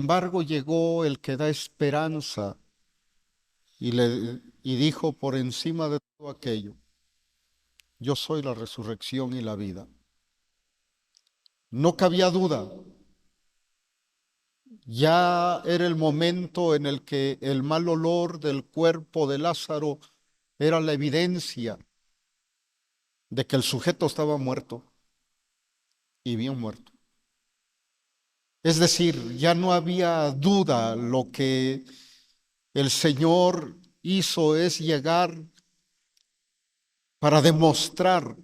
embargo, llegó el que da esperanza y dijo por encima de todo aquello: yo soy la resurrección y la vida. No cabía duda, ya era el momento en el que el mal olor del cuerpo de Lázaro era la evidencia de que el sujeto estaba muerto y bien muerto. Es decir, ya no había duda, lo que el Señor hizo es llegar para demostrar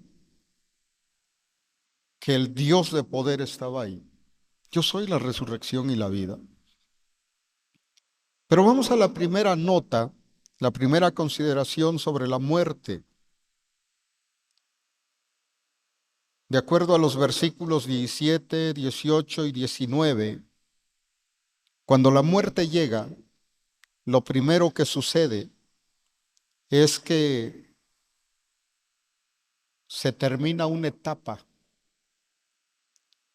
que el Dios de poder estaba ahí. Yo soy la resurrección y la vida. Pero vamos a la primera nota, la primera consideración sobre la muerte. De acuerdo a los versículos 17, 18 y 19, cuando la muerte llega, lo primero que sucede es que se termina una etapa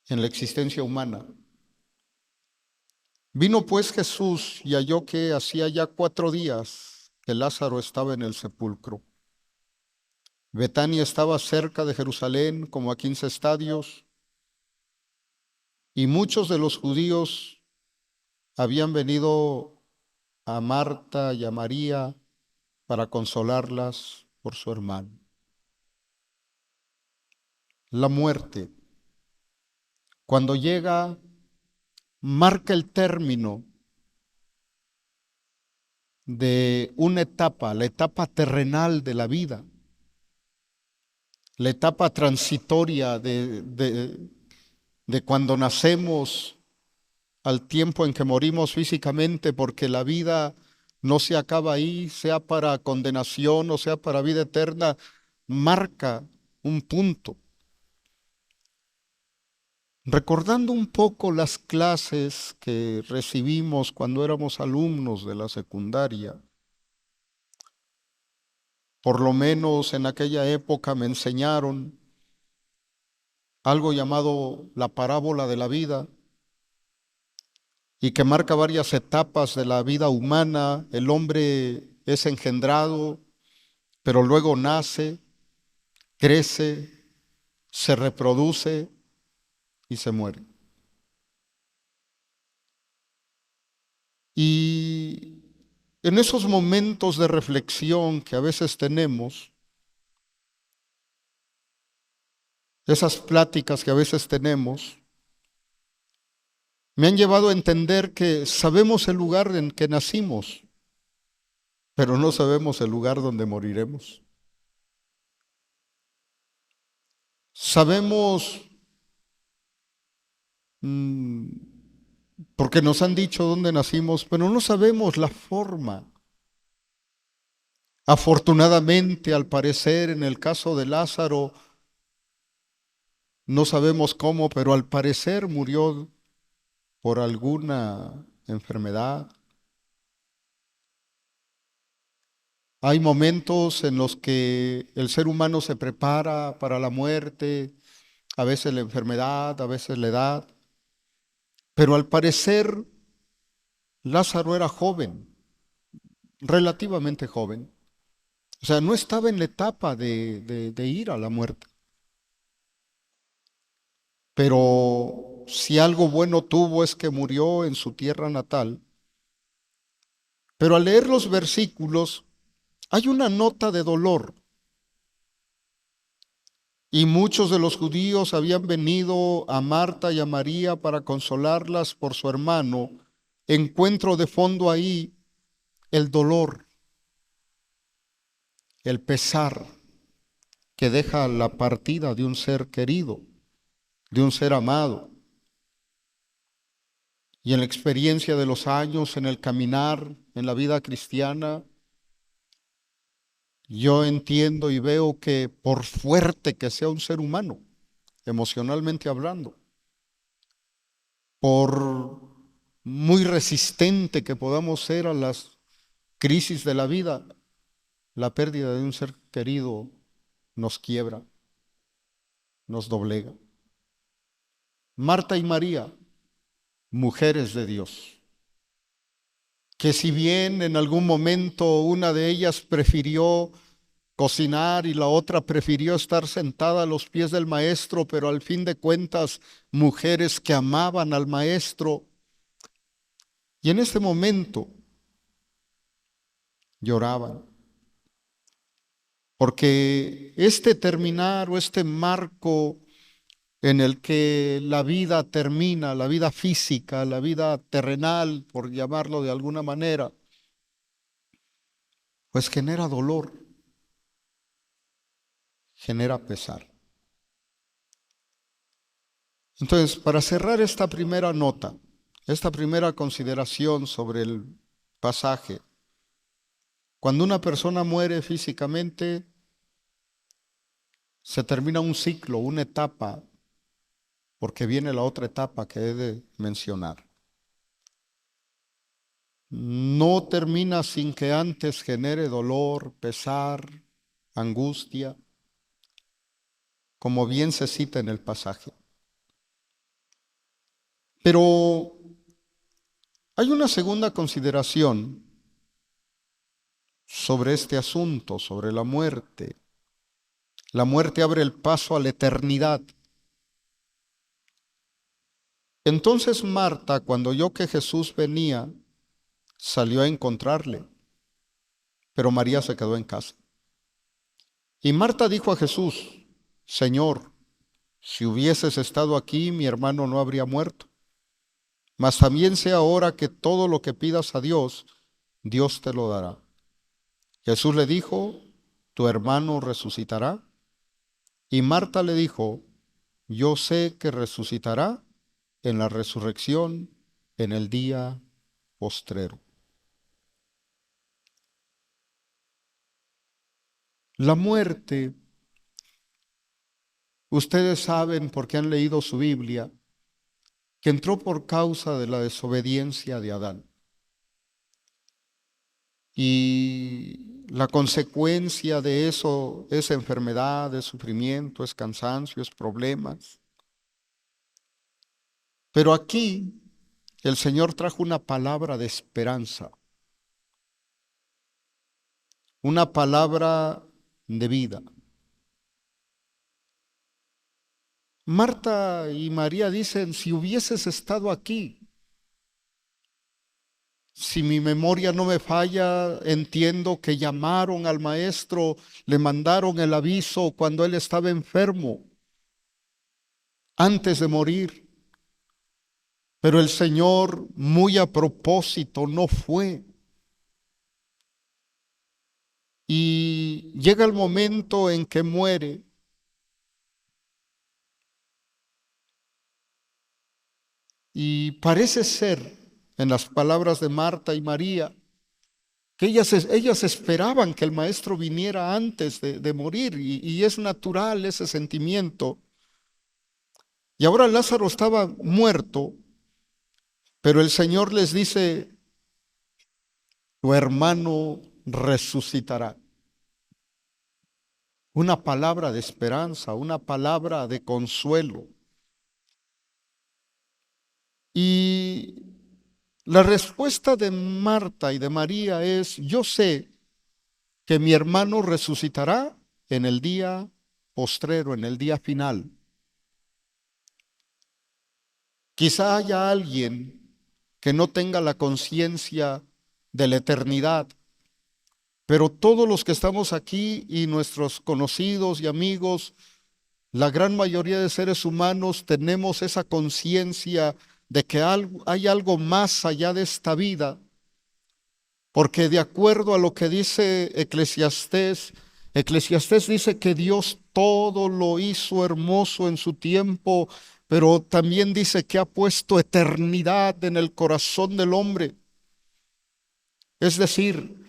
en la existencia humana. Vino pues Jesús y halló que hacía ya 4 días que Lázaro estaba en el sepulcro. Betania estaba cerca de Jerusalén, como a 15 estadios, y muchos de los judíos habían venido a Marta y a María para consolarlas por su hermano. La muerte, cuando llega, marca el término de una etapa, la etapa terrenal de la vida, la etapa transitoria de cuando nacemos al tiempo en que morimos físicamente, porque la vida no se acaba ahí, sea para condenación o sea para vida eterna, marca un punto. Recordando un poco las clases que recibimos cuando éramos alumnos de la secundaria, por lo menos en aquella época me enseñaron algo llamado la parábola de la vida, y que marca varias etapas de la vida humana. El hombre es engendrado, pero luego nace, crece, se reproduce y se muere. Y en esos momentos de reflexión que a veces tenemos, esas pláticas que a veces tenemos, me han llevado a entender que sabemos el lugar en que nacimos, pero no sabemos el lugar donde moriremos. Sabemos, mm, porque nos han dicho dónde nacimos, pero no sabemos la forma. Afortunadamente, al parecer, en el caso de Lázaro, no sabemos cómo, pero al parecer murió por alguna enfermedad. Hay momentos en los que el ser humano se prepara para la muerte, a veces la enfermedad, a veces la edad, pero al parecer Lázaro era joven, relativamente joven. O sea, no estaba en la etapa de ir a la muerte. Pero si algo bueno tuvo es que murió en su tierra natal. Pero al leer los versículos hay una nota de dolor. Y muchos de los judíos habían venido a Marta y a María para consolarlas por su hermano. Encuentro de fondo ahí el dolor, el pesar que deja la partida de un ser querido, de un ser amado. Y en la experiencia de los años, en el caminar, en la vida cristiana, yo entiendo y veo que por fuerte que sea un ser humano, emocionalmente hablando, por muy resistente que podamos ser a las crisis de la vida, la pérdida de un ser querido nos quiebra, nos doblega. Marta y María, mujeres de Dios, que si bien en algún momento una de ellas prefirió cocinar y la otra prefirió estar sentada a los pies del maestro, pero al fin de cuentas, mujeres que amaban al maestro. Y en ese momento lloraban, porque este terminar o este marco en el que la vida termina, la vida física, la vida terrenal, por llamarlo de alguna manera, pues genera dolor, genera pesar. Entonces, para cerrar esta primera nota, esta primera consideración sobre el pasaje, cuando una persona muere físicamente, se termina un ciclo, una etapa, porque viene la otra etapa que he de mencionar. No termina sin que antes genere dolor, pesar, angustia, como bien se cita en el pasaje. Pero hay una segunda consideración sobre este asunto, sobre la muerte. La muerte abre el paso a la eternidad. Entonces Marta, cuando oyó que Jesús venía, salió a encontrarle, pero María se quedó en casa. Y Marta dijo a Jesús: Señor, si hubieses estado aquí, mi hermano no habría muerto. Mas también sé ahora que todo lo que pidas a Dios, Dios te lo dará. Jesús le dijo: tu hermano resucitará. Y Marta le dijo: yo sé que resucitará en la resurrección en el día postrero. La muerte, ustedes saben porque han leído su Biblia, que entró por causa de la desobediencia de Adán. Y la consecuencia de eso es enfermedad, es sufrimiento, es cansancio, es problemas. Pero aquí el Señor trajo una palabra de esperanza, una palabra de vida. Marta y María dicen: si hubieses estado aquí, si mi memoria no me falla, entiendo que llamaron al maestro, le mandaron el aviso cuando él estaba enfermo, antes de morir. Pero el Señor, muy a propósito, no fue. Y llega el momento en que muere. Y parece ser, en las palabras de Marta y María, que ellas esperaban que el maestro viniera antes de morir, y es natural ese sentimiento. Y ahora Lázaro estaba muerto, pero el Señor les dice: tu hermano resucitará. Una palabra de esperanza, una palabra de consuelo. Y la respuesta de Marta y de María es: yo sé que mi hermano resucitará en el día postrero, en el día final. Quizá haya alguien que no tenga la conciencia de la eternidad, pero todos los que estamos aquí y nuestros conocidos y amigos, la gran mayoría de seres humanos tenemos esa conciencia de que hay algo más allá de esta vida, porque de acuerdo a lo que dice Eclesiastés, Eclesiastés dice que Dios todo lo hizo hermoso en su tiempo, pero también dice que ha puesto eternidad en el corazón del hombre. Es decir,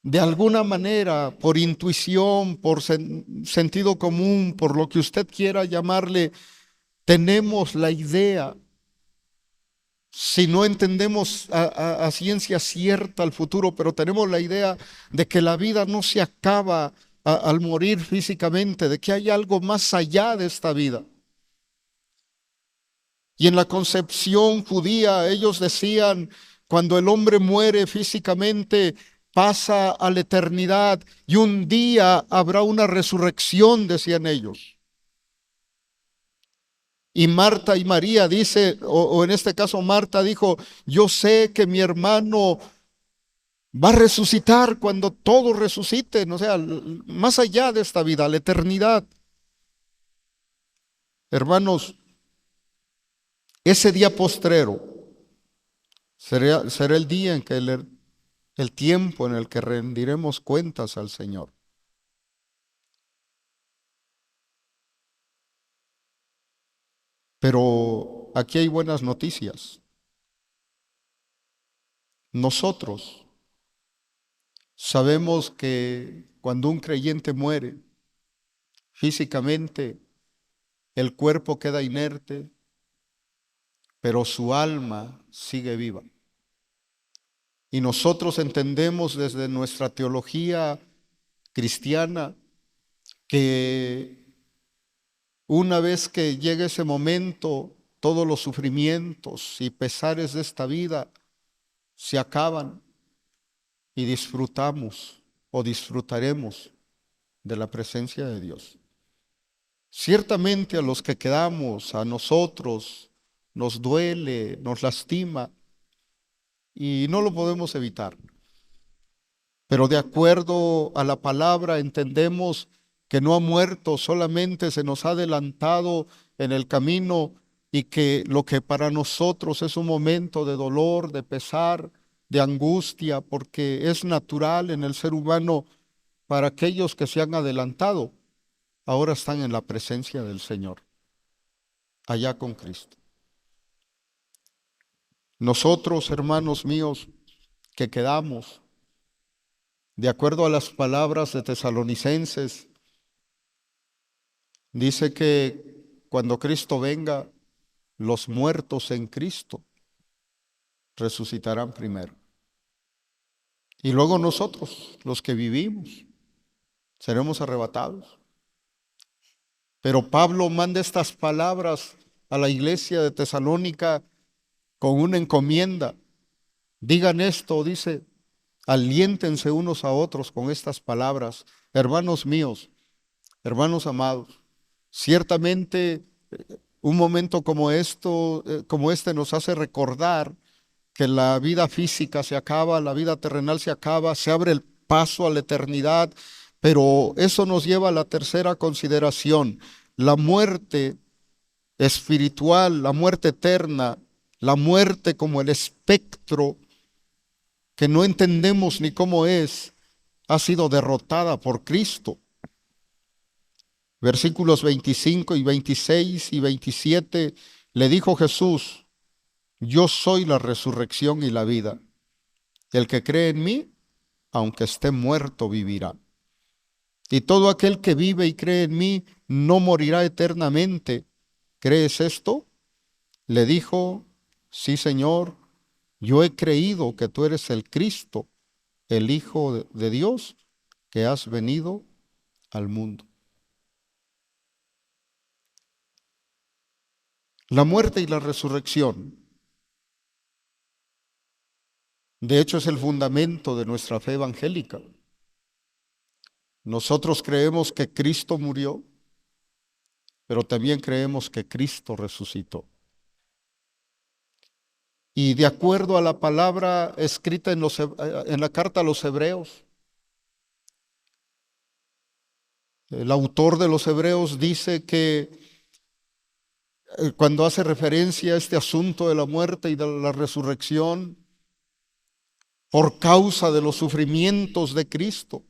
de alguna manera, por intuición, por sentido común, por lo que usted quiera llamarle, tenemos la idea, si no entendemos a ciencia cierta el futuro, pero tenemos la idea de que la vida no se acaba al morir físicamente, de que hay algo más allá de esta vida. Y en la concepción judía ellos decían: Cuando el hombre muere físicamente, pasa a la eternidad y un día habrá una resurrección, decían ellos. Y Marta y María dice, o en este caso Marta dijo, yo sé que mi hermano va a resucitar cuando todos resuciten, o sea, más allá de esta vida, la eternidad. Hermanos, ese día postrero será el día en que el tiempo en el que rendiremos cuentas al Señor. Pero aquí hay buenas noticias. Nosotros sabemos que cuando un creyente muere, físicamente el cuerpo queda inerte, pero su alma sigue viva. Y nosotros entendemos desde nuestra teología cristiana que una vez que llegue ese momento, todos los sufrimientos y pesares de esta vida se acaban y disfrutamos o disfrutaremos de la presencia de Dios. Ciertamente a los que quedamos, a nosotros, nos duele, nos lastima y no lo podemos evitar. Pero de acuerdo a la palabra entendemos que no ha muerto, solamente se nos ha adelantado en el camino y que lo que para nosotros es un momento de dolor, de pesar, de angustia, porque es natural en el ser humano, para aquellos que se han adelantado, ahora están en la presencia del Señor, allá con Cristo. Nosotros, hermanos míos, que quedamos, de acuerdo a las palabras de Tesalonicenses, dice que cuando Cristo venga, los muertos en Cristo resucitarán primero. Y luego nosotros, los que vivimos, seremos arrebatados. Pero Pablo manda estas palabras a la iglesia de Tesalónica con una encomienda. Digan esto, dice, aliéntense unos a otros con estas palabras. Hermanos míos, hermanos amados, ciertamente un momento como este nos hace recordar que la vida física se acaba, la vida terrenal se acaba, se abre el paso a la eternidad, pero eso nos lleva a la tercera consideración, la muerte espiritual, la muerte eterna, la muerte como el espectro que no entendemos ni cómo es, ha sido derrotada por Cristo. Versículos 25 y 26 y 27, le dijo Jesús, yo soy la resurrección y la vida. El que cree en mí, aunque esté muerto, vivirá. Y todo aquel que vive y cree en mí, no morirá eternamente. ¿Crees esto? Le dijo, sí, Señor, yo he creído que tú eres el Cristo, el Hijo de Dios, que has venido al mundo. La muerte y la resurrección, de hecho, es el fundamento de nuestra fe evangélica. Nosotros creemos que Cristo murió, pero también creemos que Cristo resucitó. Y de acuerdo a la palabra escrita en la carta a los Hebreos, el autor de los Hebreos dice que cuando hace referencia a este asunto de la muerte y de la resurrección, por causa de los sufrimientos de Cristo,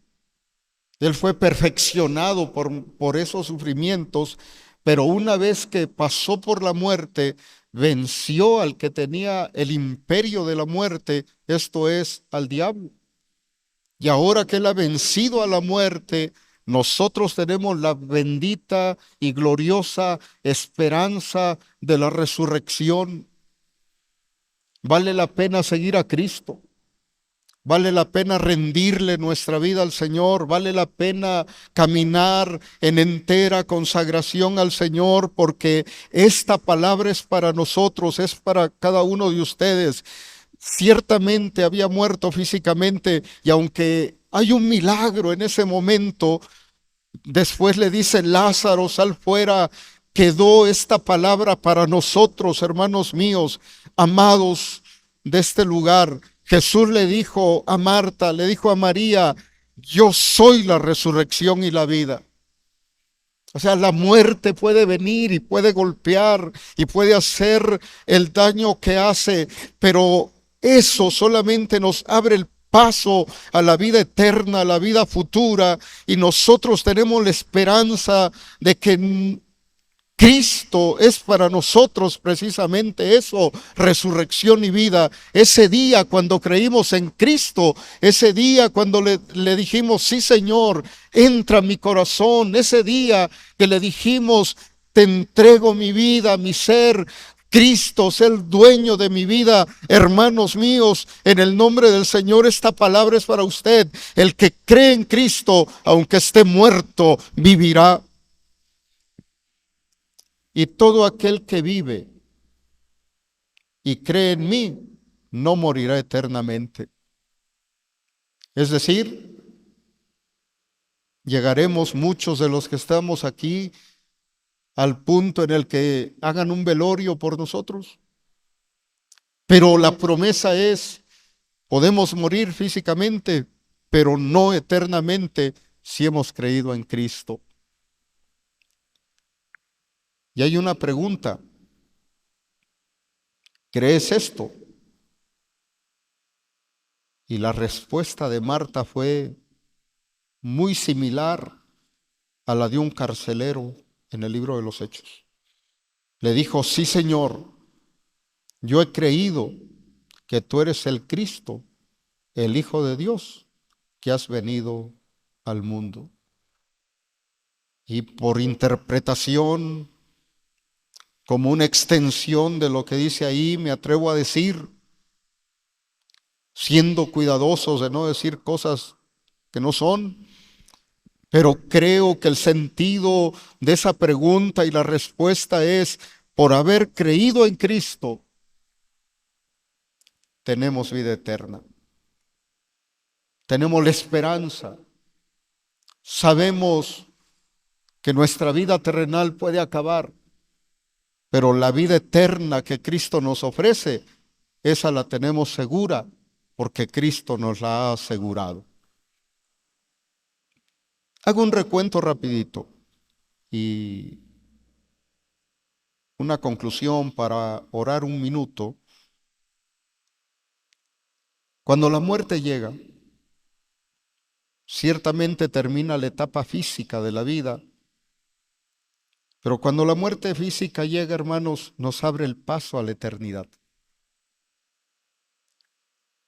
Él fue perfeccionado por esos sufrimientos, pero una vez que pasó por la muerte, venció al que tenía el imperio de la muerte, esto es, al diablo. Y ahora que Él ha vencido a la muerte, nosotros tenemos la bendita y gloriosa esperanza de la resurrección. Vale la pena seguir a Cristo. Vale la pena rendirle nuestra vida al Señor, vale la pena caminar en entera consagración al Señor, porque esta palabra es para nosotros, es para cada uno de ustedes. ciertamente había muerto físicamente, y aunque hay un milagro en ese momento, después le dice: Lázaro, sal fuera. Quedó esta palabra para nosotros, hermanos míos, amados de este lugar. Jesús le dijo a Marta, le dijo a María: yo soy la resurrección y la vida. O sea, la muerte puede venir y puede golpear y puede hacer el daño que hace, pero eso solamente nos abre el paso a la vida eterna, a la vida futura, y nosotros tenemos la esperanza de que Cristo es para nosotros precisamente eso, resurrección y vida. Ese día cuando creímos en Cristo, ese día cuando le dijimos: sí, Señor, entra en mi corazón. Ese día que le dijimos: te entrego mi vida, mi ser. Cristo es el dueño de mi vida. Hermanos míos, en el nombre del Señor, esta palabra es para usted. El que cree en Cristo, aunque esté muerto, vivirá. Y todo aquel que vive y cree en mí no morirá eternamente. Es decir, llegaremos muchos de los que estamos aquí al punto en el que hagan un velorio por nosotros. Pero la promesa es: podemos morir físicamente, pero no eternamente si hemos creído en Cristo. Y hay una pregunta: ¿crees esto? Y la respuesta de Marta fue muy similar a la de un carcelero en el libro de los Hechos. Le dijo: sí, Señor, yo he creído que tú eres el Cristo, el Hijo de Dios, que has venido al mundo. Y por interpretación, como una extensión de lo que dice ahí, me atrevo a decir, siendo cuidadosos de no decir cosas que no son, pero creo que el sentido de esa pregunta y la respuesta es: por haber creído en Cristo, tenemos vida eterna. Tenemos la esperanza. Sabemos que nuestra vida terrenal puede acabar, pero la vida eterna que Cristo nos ofrece, esa la tenemos segura porque Cristo nos la ha asegurado. Hago un recuento rapidito y una conclusión para orar un minuto. Cuando la muerte llega, ciertamente termina la etapa física de la vida, pero cuando la muerte física llega, hermanos, nos abre el paso a la eternidad.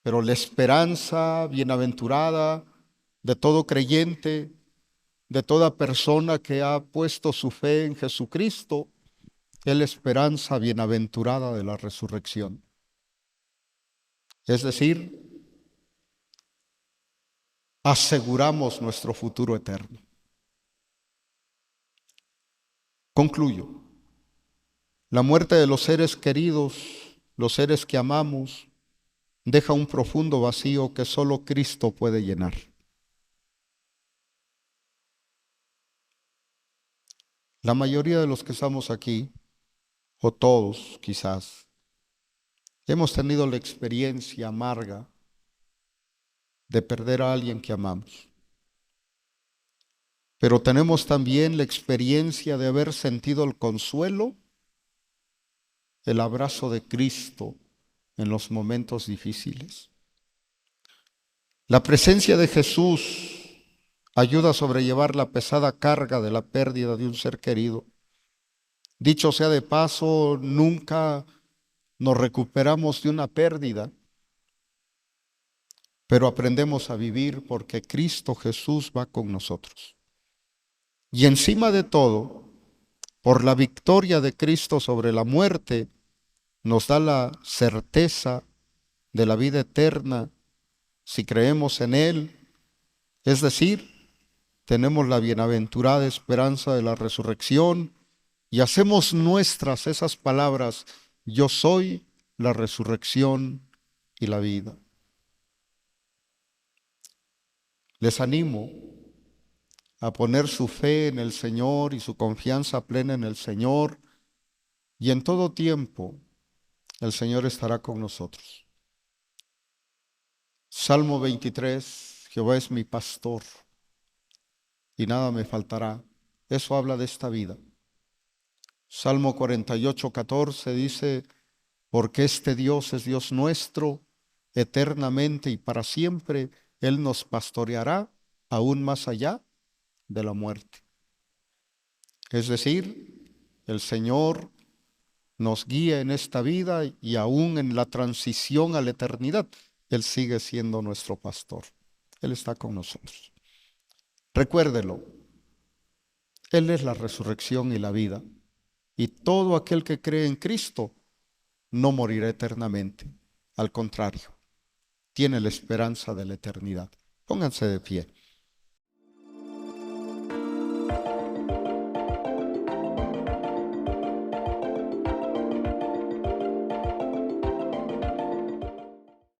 Pero la esperanza bienaventurada de todo creyente, de toda persona que ha puesto su fe en Jesucristo, es la esperanza bienaventurada de la resurrección. Es decir, aseguramos nuestro futuro eterno. Concluyo. La muerte de los seres queridos, los seres que amamos, deja un profundo vacío que solo Cristo puede llenar. La mayoría de los que estamos aquí, o todos quizás, hemos tenido la experiencia amarga de perder a alguien que amamos. Pero tenemos también la experiencia de haber sentido el consuelo, el abrazo de Cristo en los momentos difíciles. La presencia de Jesús ayuda a sobrellevar la pesada carga de la pérdida de un ser querido. Dicho sea de paso, nunca nos recuperamos de una pérdida, pero aprendemos a vivir porque Cristo Jesús va con nosotros. Y encima de todo, por la victoria de Cristo sobre la muerte, nos da la certeza de la vida eterna si creemos en Él. Es decir, tenemos la bienaventurada esperanza de la resurrección y hacemos nuestras esas palabras: yo soy la resurrección y la vida. Les animo a poner su fe en el Señor y su confianza plena en el Señor, y en todo tiempo el Señor estará con nosotros. Salmo 23, Jehová es mi pastor y nada me faltará. Eso habla de esta vida. Salmo 48, 14 dice, porque este Dios es Dios nuestro, eternamente y para siempre, Él nos pastoreará aún más allá de la muerte. Es decir, el Señor nos guía en esta vida y aún en la transición a la eternidad, Él sigue siendo nuestro pastor. Él está con nosotros. Recuérdelo, Él es la resurrección y la vida, y todo aquel que cree en Cristo no morirá eternamente. Al contrario, tiene la esperanza de la eternidad. Pónganse de pie.